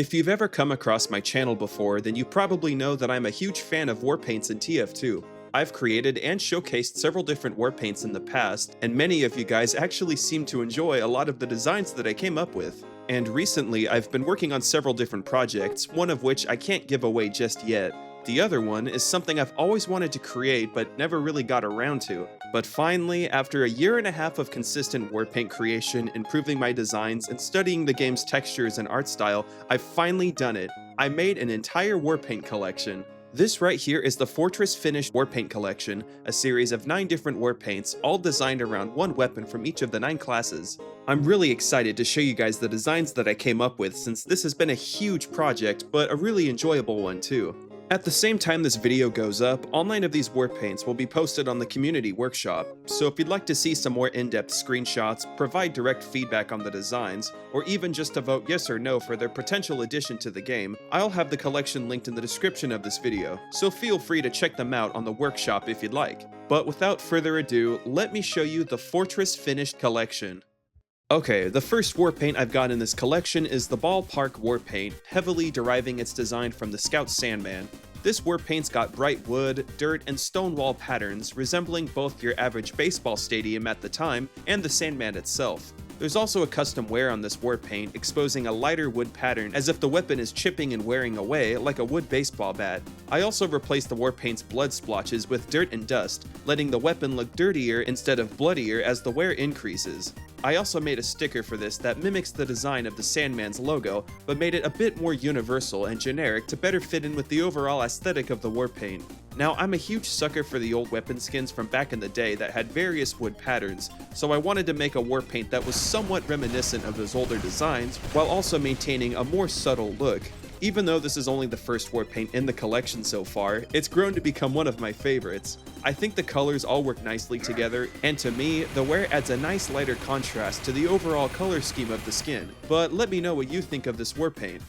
If you've ever come across my channel before, then you probably know that I'm a huge fan of warpaints in TF2. I've created and showcased several different warpaints in the past, and many of you guys actually seem to enjoy a lot of the designs that I came up with. And recently, I've been working on several different projects, one of which I can't give away just yet. The other one is something I've always wanted to create but never really got around to. But finally, after a year and a half of consistent warpaint creation, improving my designs, and studying the game's textures and art style, I've finally done it. I made an entire warpaint collection. This right here is the Fortress Finished Warpaint Collection, a series of 9 different warpaints, all designed around one weapon from each of the 9 classes. I'm really excited to show you guys the designs that I came up with, since this has been a huge project, but a really enjoyable one too. At the same time this video goes up, all 9 of these warpaints will be posted on the community workshop, so if you'd like to see some more in-depth screenshots, provide direct feedback on the designs, or even just to vote yes or no for their potential addition to the game, I'll have the collection linked in the description of this video, so feel free to check them out on the workshop if you'd like. But without further ado, let me show you the Fortress Finished Collection. Okay, the first warpaint I've got in this collection is the Ballpark warpaint, heavily deriving its design from the Scout Sandman. This warpaint's got bright wood, dirt, and stone wall patterns resembling both your average baseball stadium at the time and the Sandman itself. There's also a custom wear on this warpaint, exposing a lighter wood pattern as if the weapon is chipping and wearing away like a wood baseball bat. I also replaced the warpaint's blood splotches with dirt and dust, letting the weapon look dirtier instead of bloodier as the wear increases. I also made a sticker for this that mimics the design of the Sandman's logo, but made it a bit more universal and generic to better fit in with the overall aesthetic of the warpaint. Now, I'm a huge sucker for the old weapon skins from back in the day that had various wood patterns, so I wanted to make a warpaint that was somewhat reminiscent of those older designs, while also maintaining a more subtle look. Even though this is only the first warpaint in the collection so far, it's grown to become one of my favorites. I think the colors all work nicely together, and to me, the wear adds a nice lighter contrast to the overall color scheme of the skin. But let me know what you think of this warpaint.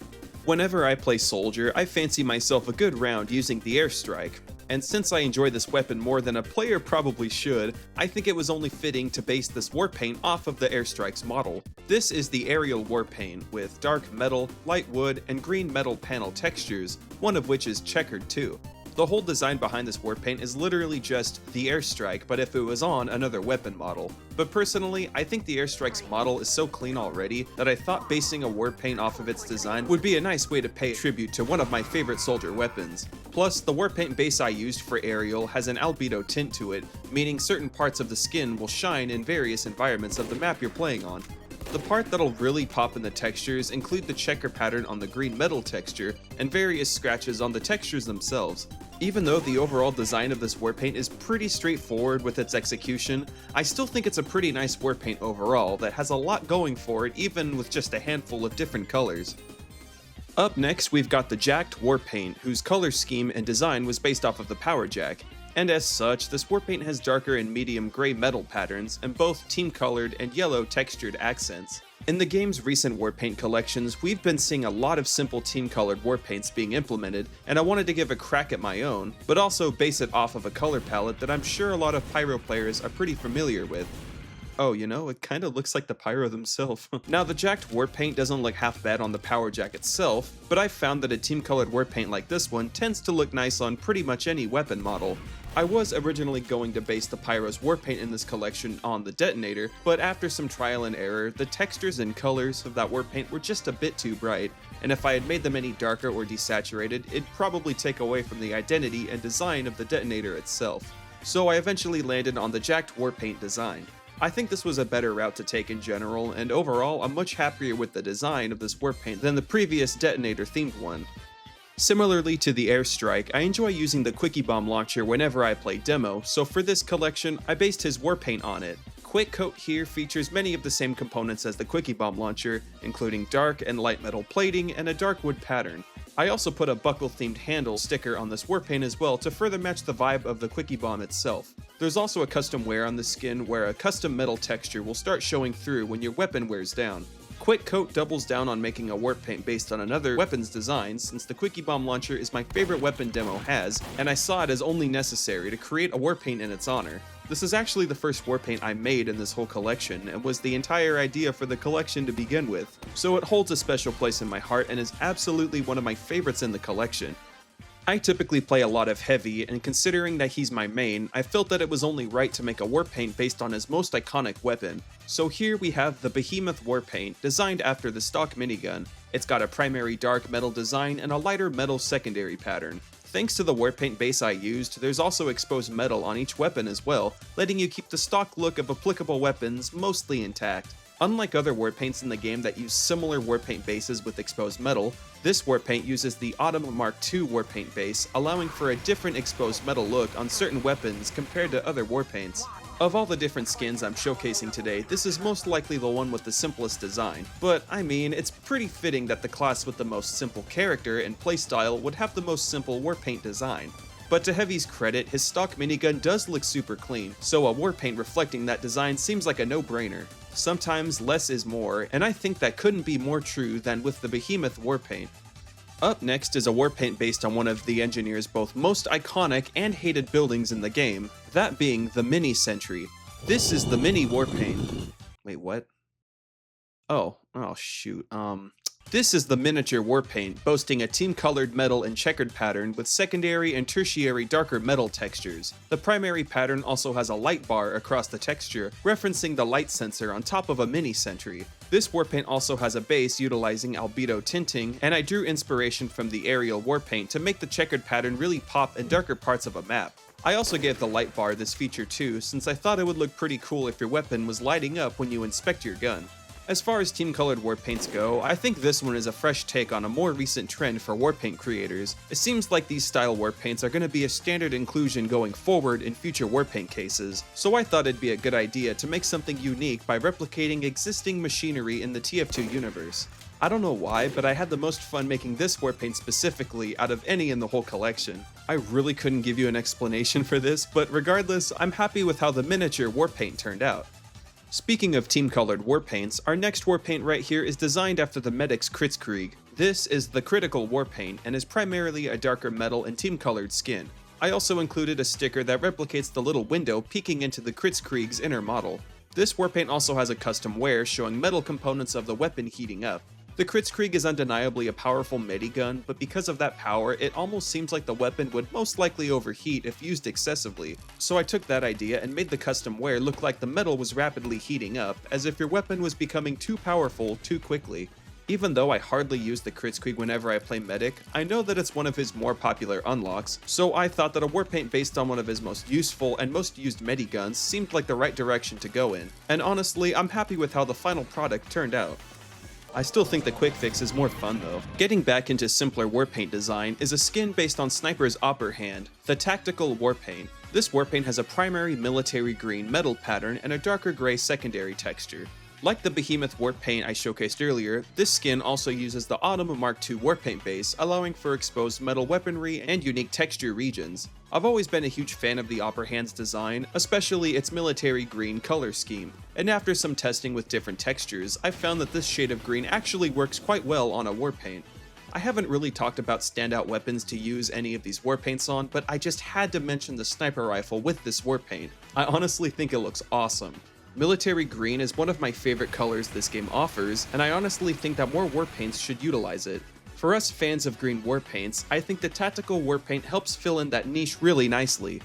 Whenever I play Soldier, I fancy myself a good round using the airstrike. And since I enjoy this weapon more than a player probably should, I think it was only fitting to base this warpaint off of the airstrike's model. This is the aerial warpaint, with dark metal, light wood, and green metal panel textures, one of which is checkered too. The whole design behind this warpaint is literally just the airstrike, but if it was on another weapon model. But personally, I think the airstrike's model is so clean already that I thought basing a warpaint off of its design would be a nice way to pay tribute to one of my favorite soldier weapons. Plus, the warpaint base I used for aerial has an albedo tint to it, meaning certain parts of the skin will shine in various environments of the map you're playing on. The part that'll really pop in the textures include the checker pattern on the green metal texture and various scratches on the textures themselves. Even though the overall design of this warpaint is pretty straightforward with its execution, I still think it's a pretty nice warpaint overall that has a lot going for it even with just a handful of different colors. Up next, we've got the Jacked warpaint, whose color scheme and design was based off of the Power Jack. And as such, this warpaint has darker and medium gray metal patterns, and both team-colored and yellow textured accents. In the game's recent warpaint collections, we've been seeing a lot of simple team-colored warpaints being implemented, and I wanted to give a crack at my own, but also base it off of a color palette that I'm sure a lot of Pyro players are pretty familiar with. Oh, you know, it kinda looks like the Pyro themselves. Now, the Jacked warpaint doesn't look half bad on the Power Jack itself, but I've found that a team-colored warpaint like this one tends to look nice on pretty much any weapon model. I was originally going to base the Pyro's warpaint in this collection on the detonator, but after some trial and error, the textures and colors of that warpaint were just a bit too bright, and if I had made them any darker or desaturated, it'd probably take away from the identity and design of the detonator itself. So I eventually landed on the Jacked warpaint design. I think this was a better route to take in general, and overall I'm much happier with the design of this warpaint than the previous detonator themed one. Similarly to the airstrike, I enjoy using the Quickie Bomb launcher whenever I play demo, so for this collection, I based his warpaint on it. Quick Coat here features many of the same components as the Quickie Bomb launcher, including dark and light metal plating and a dark wood pattern. I also put a buckle-themed handle sticker on this warpaint as well to further match the vibe of the Quickie Bomb itself. There's also a custom wear on the skin where a custom metal texture will start showing through when your weapon wears down. Quick Coat doubles down on making a warpaint based on another weapon's design, since the Quickie Bomb launcher is my favorite weapon demo has, and I saw it as only necessary to create a warpaint in its honor. This is actually the first warpaint I made in this whole collection, and was the entire idea for the collection to begin with, so it holds a special place in my heart and is absolutely one of my favorites in the collection. I typically play a lot of heavy, and considering that he's my main, I felt that it was only right to make a warpaint based on his most iconic weapon. So here we have the Behemoth warpaint, designed after the stock minigun. It's got a primary dark metal design and a lighter metal secondary pattern. Thanks to the warpaint base I used, there's also exposed metal on each weapon as well, letting you keep the stock look of applicable weapons mostly intact. Unlike other warpaints in the game that use similar warpaint bases with exposed metal, this warpaint uses the Autumn Mark II warpaint base, allowing for a different exposed metal look on certain weapons compared to other warpaints. Of all the different skins I'm showcasing today, this is most likely the one with the simplest design, but I mean, it's pretty fitting that the class with the most simple character and playstyle would have the most simple warpaint design. But to Heavy's credit, his stock minigun does look super clean, so a warpaint reflecting that design seems like a no-brainer. Sometimes less is more, and I think that couldn't be more true than with the Behemoth warpaint. Up next is a warpaint based on one of the engineer's both most iconic and hated buildings in the game, that being the Mini Sentry. This is the Mini warpaint. Wait, what? Oh shoot, This is the miniature warpaint, boasting a team-colored metal and checkered pattern with secondary and tertiary darker metal textures. The primary pattern also has a light bar across the texture, referencing the light sensor on top of a mini sentry. This warpaint also has a base utilizing albedo tinting, and I drew inspiration from the aerial warpaint to make the checkered pattern really pop in darker parts of a map. I also gave the light bar this feature too, since I thought it would look pretty cool if your weapon was lighting up when you inspect your gun. As far as team-colored warpaints go, I think this one is a fresh take on a more recent trend for warpaint creators. It seems like these style warpaints are going to be a standard inclusion going forward in future warpaint cases, so I thought it'd be a good idea to make something unique by replicating existing machinery in the TF2 universe. I don't know why, but I had the most fun making this warpaint specifically out of any in the whole collection. I really couldn't give you an explanation for this, but regardless, I'm happy with how the miniature warpaint turned out. Speaking of team-colored warpaints, our next warpaint right here is designed after the Medic's Kritzkrieg. This is the Critical warpaint and is primarily a darker metal and team-colored skin. I also included a sticker that replicates the little window peeking into the Kritzkrieg's inner model. This warpaint also has a custom wear showing metal components of the weapon heating up. The Kritzkrieg is undeniably a powerful midi-gun, but because of that power, it almost seems like the weapon would most likely overheat if used excessively. So I took that idea and made the custom wear look like the metal was rapidly heating up, as if your weapon was becoming too powerful too quickly. Even though I hardly use the Kritzkrieg whenever I play Medic, I know that it's one of his more popular unlocks, so I thought that a warpaint based on one of his most useful and most used midi-guns seemed like the right direction to go in. And honestly, I'm happy with how the final product turned out. I still think the quick fix is more fun though. Getting back into simpler warpaint design is a skin based on Sniper's upper hand, the Tactical Warpaint. This warpaint has a primary military green metal pattern and a darker gray secondary texture. Like the Behemoth warpaint I showcased earlier, this skin also uses the Autumn Mark II warpaint base, allowing for exposed metal weaponry and unique texture regions. I've always been a huge fan of the Upper Hand's design, especially its military green color scheme, and after some testing with different textures, I found that this shade of green actually works quite well on a warpaint. I haven't really talked about standout weapons to use any of these warpaints on, but I just had to mention the sniper rifle with this warpaint. I honestly think it looks awesome. Military green is one of my favorite colors this game offers, and I honestly think that more warpaints should utilize it. For us fans of green warpaints, I think the Tactical Warpaint helps fill in that niche really nicely.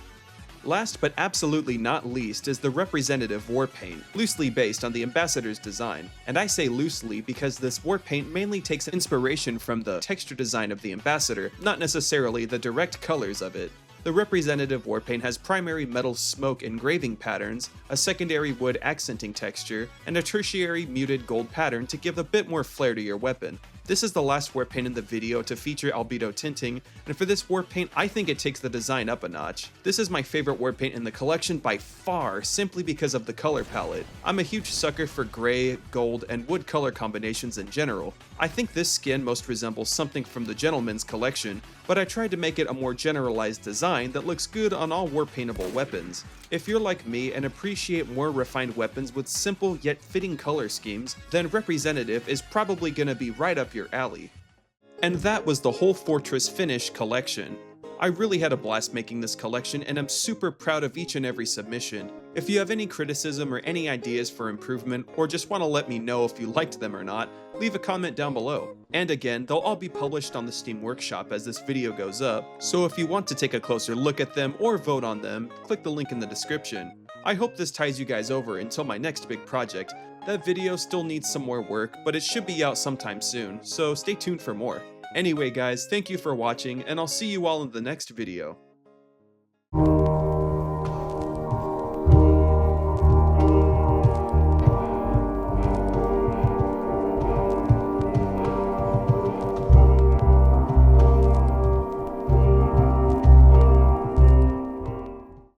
Last but absolutely not least is the Representative Warpaint, loosely based on the Ambassador's design. And I say loosely because this warpaint mainly takes inspiration from the texture design of the Ambassador, not necessarily the direct colors of it. The Representative Warpaint has primary metal smoke engraving patterns, a secondary wood accenting texture, and a tertiary muted gold pattern to give a bit more flair to your weapon. This is the last warpaint in the video to feature albedo tinting, and for this warpaint I think it takes the design up a notch. This is my favorite warpaint in the collection by far, simply because of the color palette. I'm a huge sucker for gray, gold, and wood color combinations in general. I think this skin most resembles something from the Gentleman's collection, but I tried to make it a more generalized design that looks good on all warpaintable weapons. If you're like me and appreciate more refined weapons with simple yet fitting color schemes, then Representative is probably gonna be right up your alley. And that was the whole Fortress Finish collection. I really had a blast making this collection, and I'm super proud of each and every submission. If you have any criticism or any ideas for improvement, or just want to let me know if you liked them or not, leave a comment down below. And again, they'll all be published on the Steam Workshop as this video goes up, so if you want to take a closer look at them or vote on them, click the link in the description. I hope this ties you guys over until my next big project. That video still needs some more work, but it should be out sometime soon, so stay tuned for more. Anyway guys, thank you for watching, and I'll see you all in the next video.